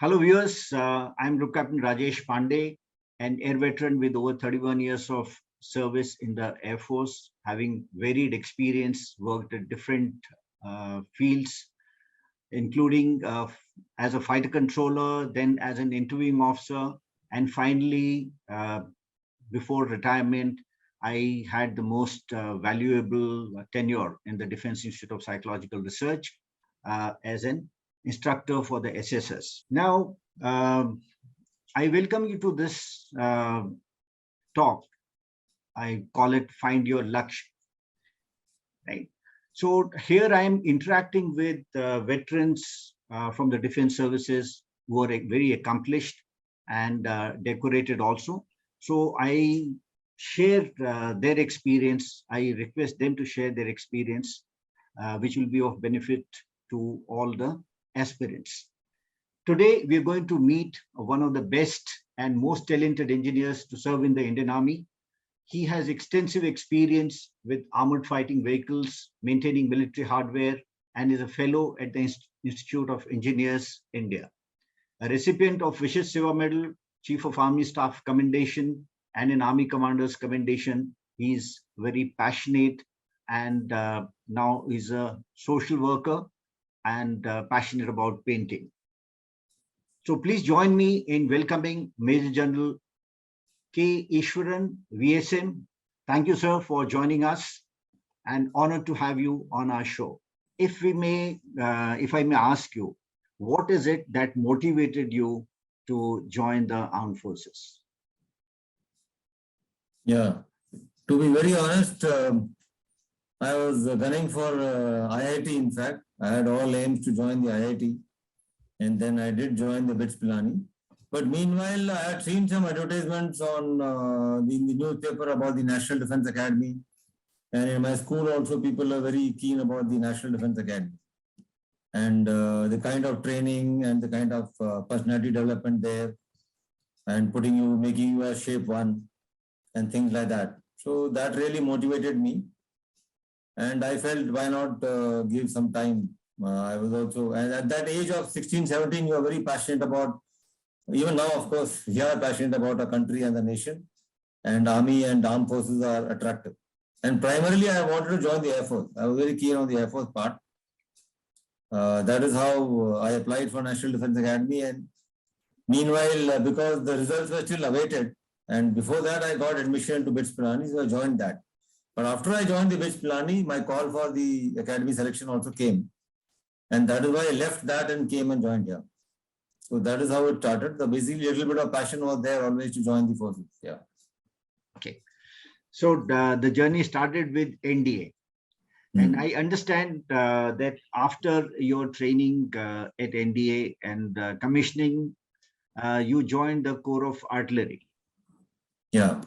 Hello viewers, I'm Group Captain Rajesh Pandey, an air veteran with over 31 years of service in the Air Force, having varied experience, worked at different fields, including as a fighter controller, then as an interviewing officer, and finally, before retirement, I had the most valuable tenure in the Defense Institute of Psychological Research as an instructor for the assessors. Now, I welcome you to this talk. I call it Find Your Lakshya. Right. So here I am interacting with veterans from the defense services who are very accomplished and decorated also. So I share their experience. I request them to share their experience, which will be of benefit to all the aspirants. Today, we are going to meet one of the best and most talented engineers to serve in the Indian Army. He has extensive experience with armored fighting vehicles, maintaining military hardware, and is a fellow at the Institute of Engineers, India. A recipient of Vishesh Seva Medal, Chief of Army Staff Commendation, and an Army Commander's Commendation. He is very passionate and now is a social worker and passionate about painting. So please join me in welcoming Major General K Eswaran, VSM. Thank you, sir, for joining us, and honored to have you on our show. If I may ask you, what is it that motivated you to join the armed forces? Yeah, to be very honest, I was gunning for IIT. In fact, I had all aims to join the IIT, and then I did join the BITS Pilani. But meanwhile, I had seen some advertisements on in the newspaper about the National Defense Academy. And in my school also, people are very keen about the National Defense Academy. And the kind of training and the kind of personality development there, and making you a shape one, and things like that. So that really motivated me. And I felt, why not give some time? I was also, and at that age of 16, 17, you are very passionate about, even now, of course, you are passionate about a country and the nation, and army and armed forces are attractive. And primarily, I wanted to join the Air Force. I was very keen on the Air Force part. That is how I applied for National Defense Academy. And meanwhile, because the results were still awaited, and before that, I got admission to BITS Pilani, so I joined that. But after I joined the BITS Pilani, my call for the academy selection also came. And that is why I left that and came and joined here. So that is how it started. Basically, a little bit of passion was there always to join the forces. Yeah. Okay. So the journey started with NDA. And I understand that after your training at NDA and commissioning, you joined the Corps of Artillery. Yeah.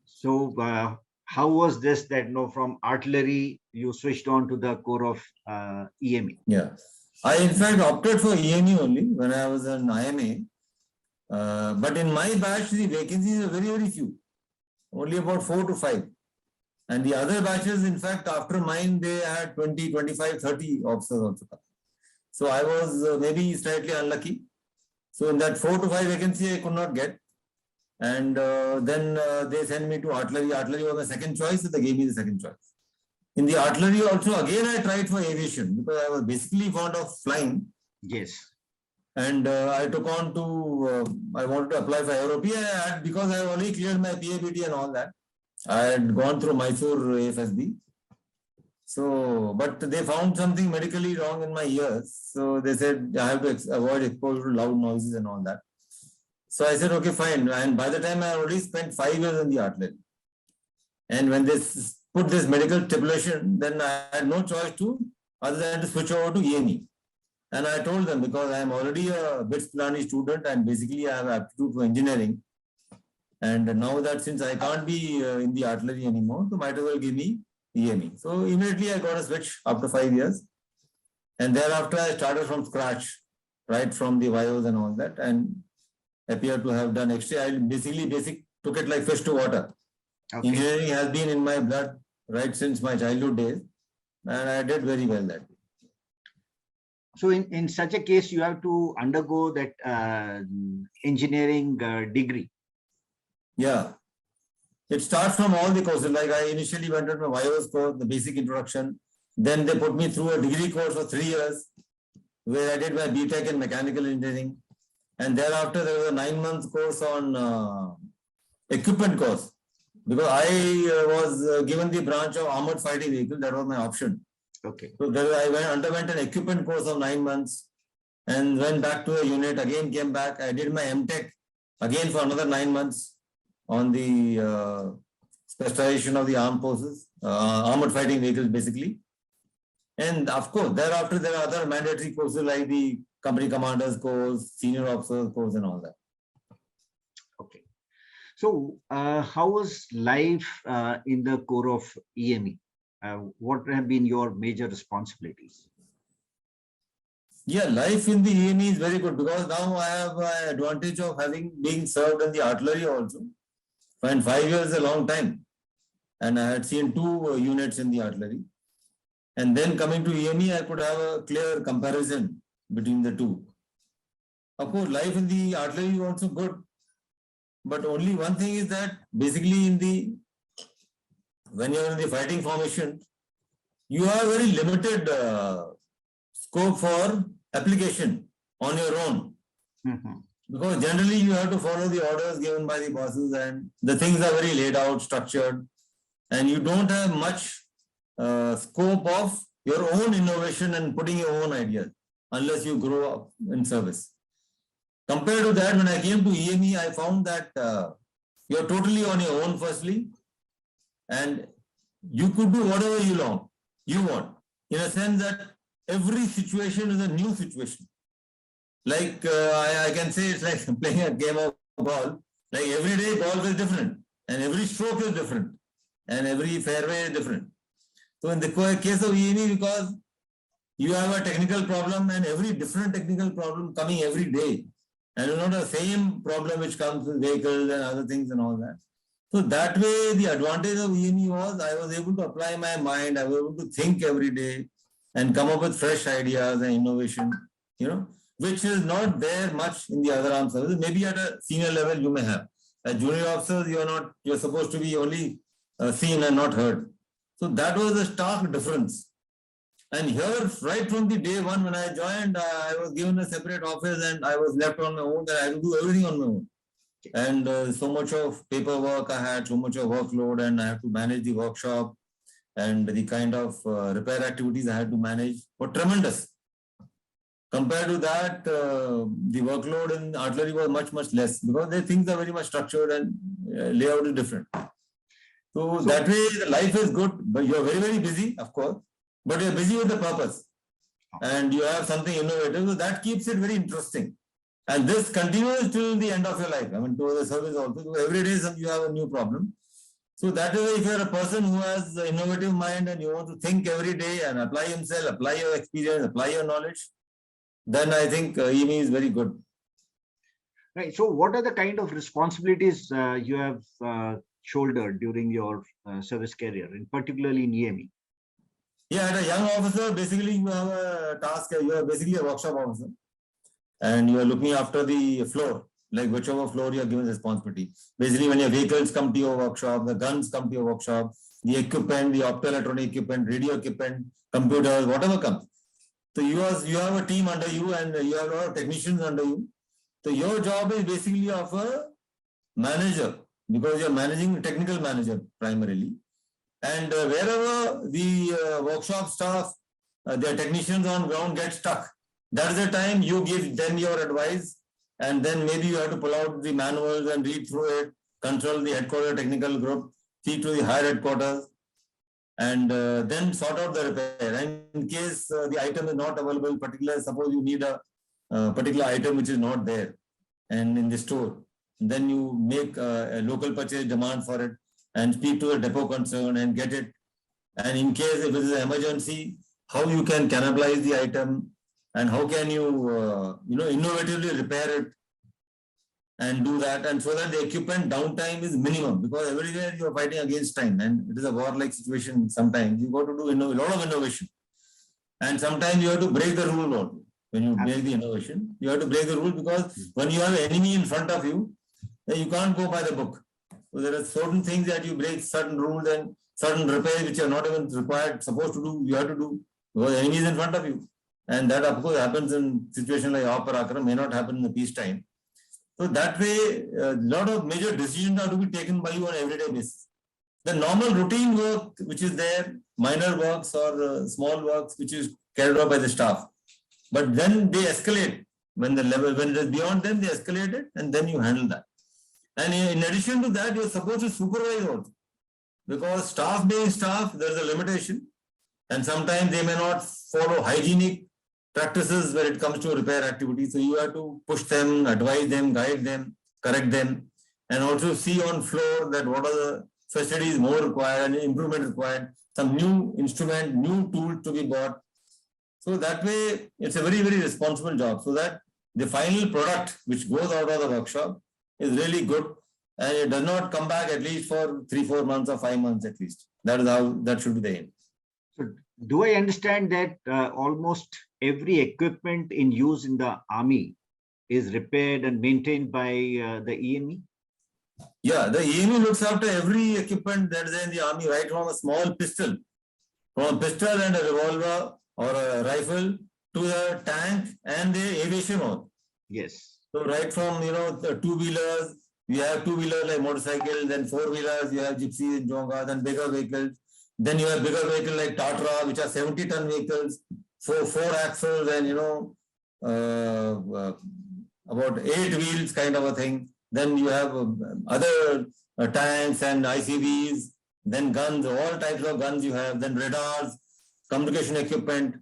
So how was this that from artillery you switched on to the Corps of EME? Yeah, I in fact opted for EME only when I was an IMA. But in my batch, the vacancies are very, very few, only about 4 to 5. And the other batches, in fact, after mine, they had 20, 25, 30 officers also. So I was maybe slightly unlucky. So in that 4 to 5 vacancy, I could not get. And then they sent me to artillery. Artillery was my second choice, so they gave me the second choice. In the artillery also, again, I tried for aviation because I was basically fond of flying. Yes. And I took on to, I wanted to apply for AeroP because I already cleared my PABT and all that. I had gone through Mysore AFSB. So, but they found something medically wrong in my ears. So they said I have to avoid exposure to loud noises and all that. So I said, okay, fine. And by the time I already spent 5 years in the artillery. And when they put this medical stipulation, then I had no choice other than to switch over to EME. And I told them, because I am already a BITS Pilani student and basically I have aptitude for engineering. And now that since I can't be in the artillery anymore, so might as well give me EME. So immediately I got a switch after 5 years. And thereafter I started from scratch, right from the bios and all that. And appear to have done extra. I basically took it like fish to water. Okay. Engineering has been in my blood right since my childhood days, and I did very well that. So in such a case, you have to undergo that engineering degree. Yeah. It starts from all the courses. Like I initially went on my VIOS course, the basic introduction. Then they put me through a degree course for 3 years, where I did my BTech in mechanical engineering. And thereafter, there was a 9-month course on equipment course. Because I was given the branch of armored fighting vehicle, that was my option. Okay. So there I underwent an equipment course of 9 months and went back to a unit, again came back. I did my MTech again for another 9 months on the specialization of the armed forces, armored fighting vehicles basically. And of course, thereafter there are other mandatory courses like the company commanders course, senior officers course and all that. Okay. So how was life in the core of EME? What have been your major responsibilities? Yeah, life in the EME is very good because now I have an advantage of being served in the artillery also. And 5 years is a long time. And I had seen 2 units in the artillery. And then coming to EME, I could have a clear comparison between the two. Of course, life in the artillery is also good. But only one thing is that basically when you're in the fighting formation, you have very limited scope for application on your own. Mm-hmm. Because generally you have to follow the orders given by the bosses and the things are very laid out, structured, and you don't have much scope of your own innovation and putting your own ideas unless you grow up in service. Compared to that, when I came to EME, I found that you're totally on your own firstly, and you could do whatever you want, in a sense that every situation is a new situation. Like I can say it's like playing a game of ball. Like every day golf is different and every stroke is different and every fairway is different. So in the case of EME, because you have a technical problem and every different technical problem coming every day, and not the same problem which comes with vehicles and other things and all that. So that way the advantage of EME was I was able to apply my mind, I was able to think every day and come up with fresh ideas and innovation, which is not there much in the other armed services. Maybe at a senior level you may have. As junior officers, you're supposed to be only seen and not heard. So that was a stark difference. And here, right from the day one when I joined, I was given a separate office and I was left on my own, and I had to do everything on my own. And so much of paperwork I had, so much of workload, and I had to manage the workshop and the kind of repair activities I had to manage were tremendous. Compared to that, the workload in artillery was much, much less because the things are very much structured and layout is different. So that way, life is good, but you're very, very busy, of course, but you're busy with the purpose and you have something innovative. So that keeps it very interesting. And this continues till the end of your life. I mean, to the service also. So every day you have a new problem. So that is, if you're a person who has an innovative mind and you want to think every day and apply himself, apply your experience, apply your knowledge, then I think EME is very good. Right. So what are the kind of responsibilities you have shouldered during your service career, and particularly in EME? Yeah, as a young officer, basically you have a task, you are basically a workshop officer and you are looking after the floor, like whichever floor you are given responsibility. Basically, when your vehicles come to your workshop, the guns come to your workshop, the equipment, the optoelectronic equipment, radio equipment, computers, whatever comes. So you have a team under you and you have a lot of technicians under you. So your job is basically of a manager because you're managing technical manager primarily. And wherever the workshop staff, their technicians on ground get stuck, that is the time you give them your advice, and then maybe you have to pull out the manuals and read through it, control the headquarter technical group, speak to the higher headquarters, and then sort out the repair. And in case the item is not available, particularly suppose you need a particular item which is not there and in the store, then you make a local purchase demand for it and speak to the depot concern and get it. And in case if it is an emergency, how you can cannibalize the item and how can you innovatively repair it and do that, and so that the equipment downtime is minimum, because everywhere you are fighting against time and it is a war-like situation. Sometimes you got to do a lot of innovation and sometimes you have to break the rule also. when you break the innovation. You have to break the rule because when you have an enemy in front of you, then you can't go by the book. So there are certain things that you break, certain rules and certain repairs which are not even required, supposed to do, you have to do because the enemy is in front of you. And that of course happens in situations like Aparakram, may not happen in the peacetime. So that way, a lot of major decisions are to be taken by you on everyday basis. The normal routine work which is there, minor works or small works which is carried out by the staff. But then they escalate. When the level, when it is beyond them, they escalate it and then you handle that. And in addition to that, you're supposed to supervise also. Because staff being staff, there's a limitation. And sometimes they may not follow hygienic practices when it comes to repair activities. So you have to push them, advise them, guide them, correct them, and also see on floor that what are the facilities more required and improvement required, some new instrument, new tool to be bought. So that way, it's a very, very responsible job. So that the final product which goes out of the workshop is really good and it does not come back at least for 3-4 months or 5 months at least. That is how that should be the aim. So do I understand that almost every equipment in use in the army is repaired and maintained by the EME? Yeah, the EME looks after every equipment that is in the army, right from a small pistol, and a revolver or a rifle to the tank and the aviation all. Yes. So right from, the two-wheelers, you have two-wheelers like motorcycles, then four-wheelers, you have gypsies and jongas, then bigger vehicles. Then you have bigger vehicles like Tatra, which are 70-ton vehicles, four axles and, about 8 wheels kind of a thing. Then you have other tanks and ICVs, then guns, all types of guns you have, then radars, communication equipment,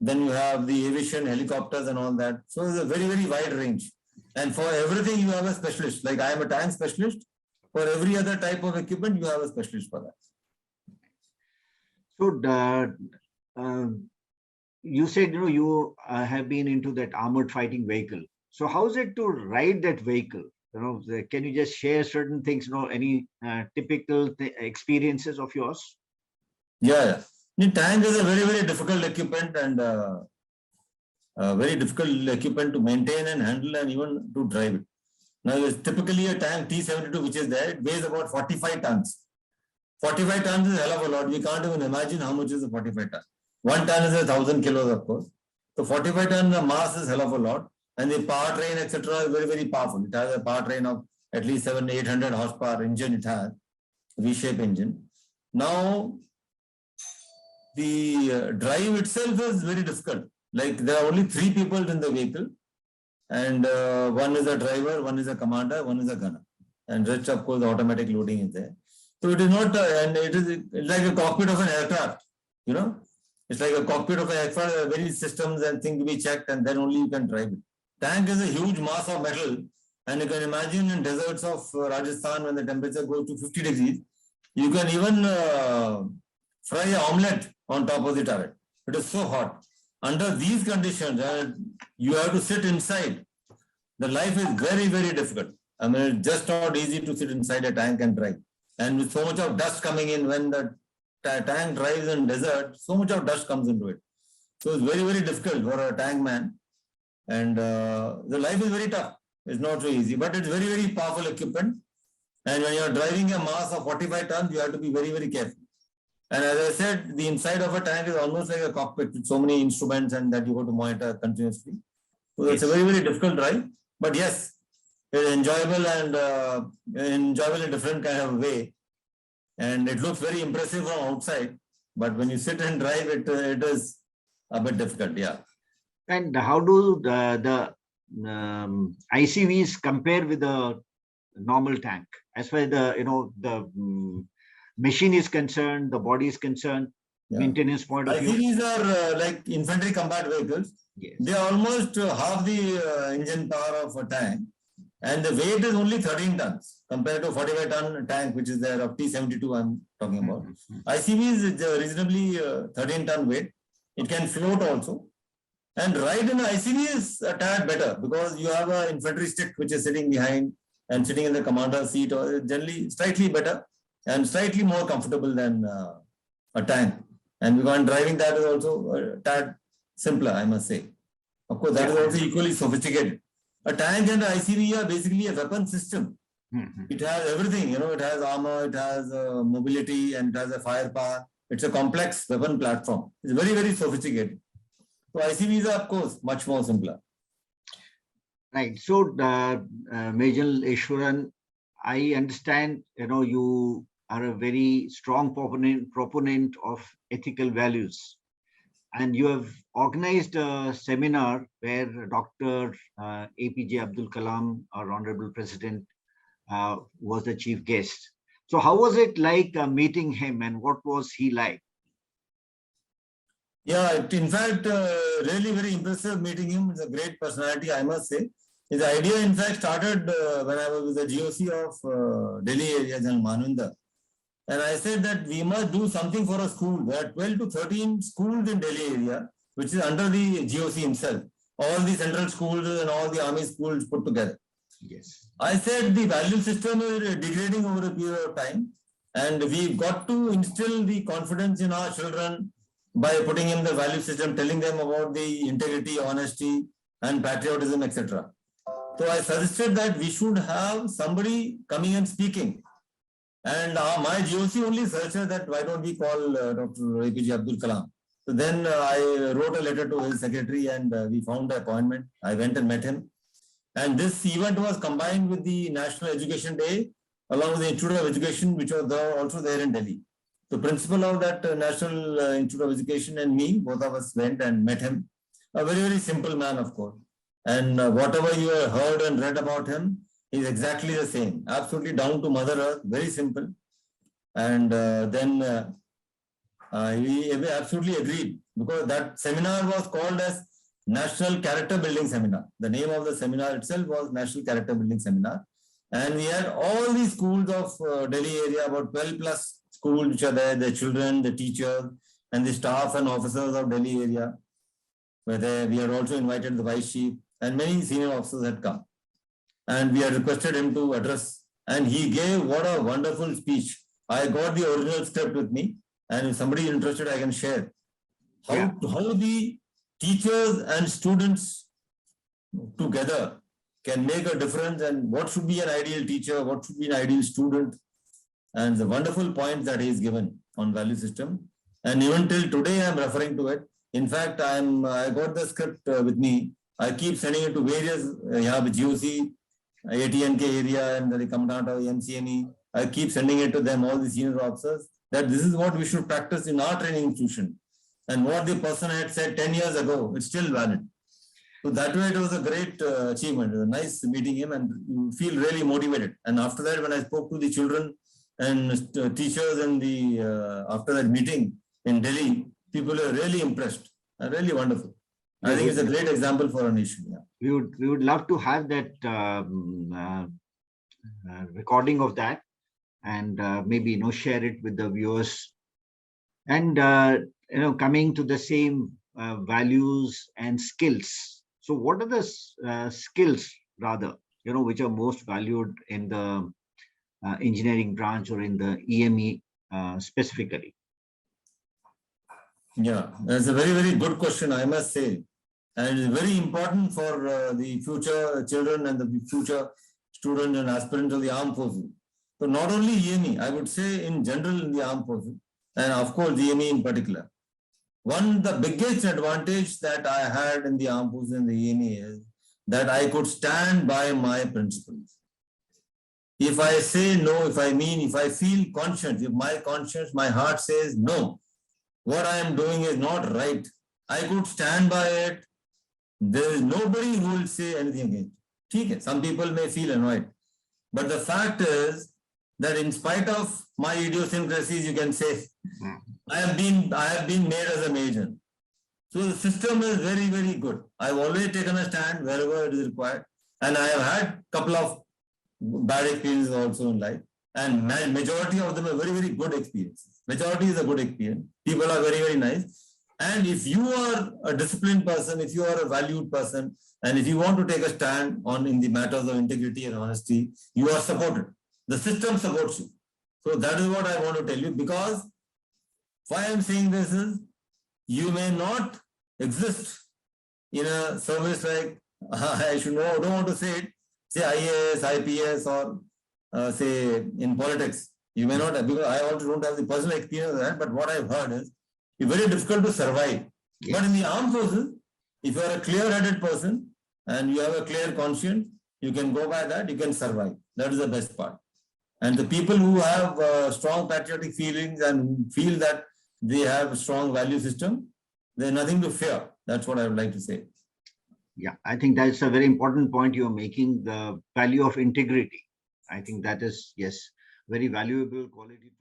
then you have the aviation, helicopters and all that. So it's a very, very wide range. And for everything, you have a specialist. Like I am a tank specialist. For every other type of equipment, you have a specialist for that. So you said, you have been into that armored fighting vehicle. So how is it to ride that vehicle? Can you just share certain things, any typical experiences of yours? Yeah. The tank is a very, very difficult equipment and very difficult equipment to maintain and handle and even to drive it. Now, it's typically a tank T-72, which is there, it weighs about 45 tons. 45 tons is a hell of a lot. We can't even imagine how much is a 45 ton. 1 ton is 1,000 kilos, of course. So 45 ton mass is a hell of a lot. And the powertrain, etc., is very, very powerful. It has a powertrain of at least 700-800 horsepower engine. It has V-shape engine. Now, the drive itself is very difficult. Like there are only 3 people in the vehicle, and one is a driver, one is a commander, one is a gunner, and rest of course automatic loading is there. So it is not, and it is like a cockpit of an aircraft. It's like a cockpit of an aircraft. Very systems and things to be checked, and then only you can drive it. Tank is a huge mass of metal, and you can imagine in deserts of Rajasthan when the temperature goes to 50 degrees, you can even fry an omelette on top of the turret. It is so hot. Under these conditions, you have to sit inside. The life is very, very difficult. I mean, it's just not easy to sit inside a tank and drive. And with so much of dust coming in when the tank drives in desert, so much of dust comes into it. So it's very, very difficult for a tank man. And the life is very tough. It's not so easy, but it's very, very powerful equipment. And when you're driving a mass of 45 tons, you have to be very, very careful. And as I said, the inside of a tank is almost like a cockpit with so many instruments and that you have to monitor continuously. So it's a very, very difficult drive. But yes, it's enjoyable and enjoyable in a different kind of way. And it looks very impressive from outside. But when you sit and drive, it is a bit difficult, yeah. And how do the ICVs compare with the normal tank? As far as the machine is concerned, the body is concerned, maintenance point of view. ICVs are like infantry combat vehicles. Yes. They are almost half the engine power of a tank. And the weight is only 13 tons compared to 45-ton tank, which is there of T-72 I'm talking about. ICV is reasonably 13-ton weight. It can float also. And ride in an ICV is a tad better because you have an infantry stick which is sitting behind and sitting in the commander's seat, or generally slightly better and slightly more comfortable than a tank. And because driving that is also a tad simpler, I must say. Of course, that is also equally sophisticated. A tank and the ICV are basically a weapon system. It has everything, it has armor, it has mobility, and it has a firepower. It's a complex weapon platform. It's very, very sophisticated. So ICVs are, of course, much more simpler. Right. So, Maj Gen Eswaran, I understand, you are a very strong proponent of ethical values. And you have organized a seminar where Dr. APJ Abdul Kalam, our Honorable President, was the chief guest. So how was it like meeting him, and what was he like? Yeah, in fact, really very impressive meeting him. It's a great personality, I must say. His idea, in fact, started when I was with the GOC of Delhi area, General Manvinder. And I said that we must do something for a school. There are 12 to 13 schools in Delhi area, which is under the GOC himself. All the central schools and all the army schools put together. Yes. I said the value system is degrading over a period of time. And we've got to instill the confidence in our children by putting in the value system, telling them about the integrity, honesty, and patriotism, etc. So I suggested that we should have somebody coming and speaking. And my GOC only suggested that why don't we call Dr. APJ Abdul Kalam. So then I wrote a letter to his secretary and we found the appointment. I went and met him. And this event was combined with the National Education Day along with the Institute of Education, which was also there in Delhi. The principal of that National Institute of Education and me, both of us went and met him. A very, very simple man, of course. And whatever you have heard and read about him is exactly the same. Absolutely down to Mother Earth, very simple. And then we absolutely agreed, because that seminar was called as National Character Building Seminar. The name of the seminar itself was National Character Building Seminar. And we had all the schools of Delhi area, about 12 plus schools which are there, the children, the teachers, and the staff and officers of Delhi area. Where we had also invited the vice chief, and many senior officers had come. And we had requested him to address. And he gave what a wonderful speech. I got the original script with me. And if somebody is interested, I can share. How the teachers and students together can make a difference, and what should be an ideal teacher, what should be an ideal student, and the wonderful points that he is given on value system. And even till today, I'm referring to it. In fact, I got the script with me. I keep sending it to various GOC, AT&K area, and the Commandant of MCME. I keep sending it to them, all the senior officers, that this is what we should practice in our training institution. And what the person had said 10 years ago, it's still valid. So that way, it was a great achievement. It was nice meeting him, and you feel really motivated. And after that, when I spoke to the children and teachers in the after that meeting in Delhi, people are really impressed and really wonderful. I think it's a great example for a nation. Yeah. We would love to have that recording of that, and maybe share it with the viewers. And coming to the same values and skills. So what are the skills, rather, which are most valued in the engineering branch or in the EME specifically? Yeah, that's a very, very good question, I must say. And it's very important for the future children and the future students and aspirants of the armed forces. So not only EME, I would say in general in the armed forces, and of course EME in particular. The biggest advantage that I had in the armed forces and the EME is that I could stand by my principles. If I say no, if I feel conscious, if my conscience, my heart says no, what I am doing is not right, I could stand by it. There is nobody who will say anything against it. Okay, some people may feel annoyed. But the fact is that in spite of my idiosyncrasies, you can say, I have been made as a major. So the system is very, very good. I've always taken a stand wherever it is required. And I have had a couple of bad experiences also in life. And majority of them are very, very good experiences. Majority is a good experience. People are very, very nice. And if you are a disciplined person, if you are a valued person, and if you want to take a stand in the matters of integrity and honesty, you are supported. The system supports you. So that is what I want to tell you, because why I'm saying this is, you may not exist in a service like, I should know, I don't want to say it, say IAS, IPS, or say in politics. You may not have, because I also don't have the personal experience of that, but what I've heard is it's very difficult to survive. Yes. But in the armed forces, if you are a clear-headed person and you have a clear conscience, you can go by that, you can survive. That is the best part. And the people who have strong patriotic feelings and feel that they have a strong value system, there's nothing to fear. That's what I would like to say. Yeah, I think that's a very important point you're making, the value of integrity. I think that is, yes, very valuable quality.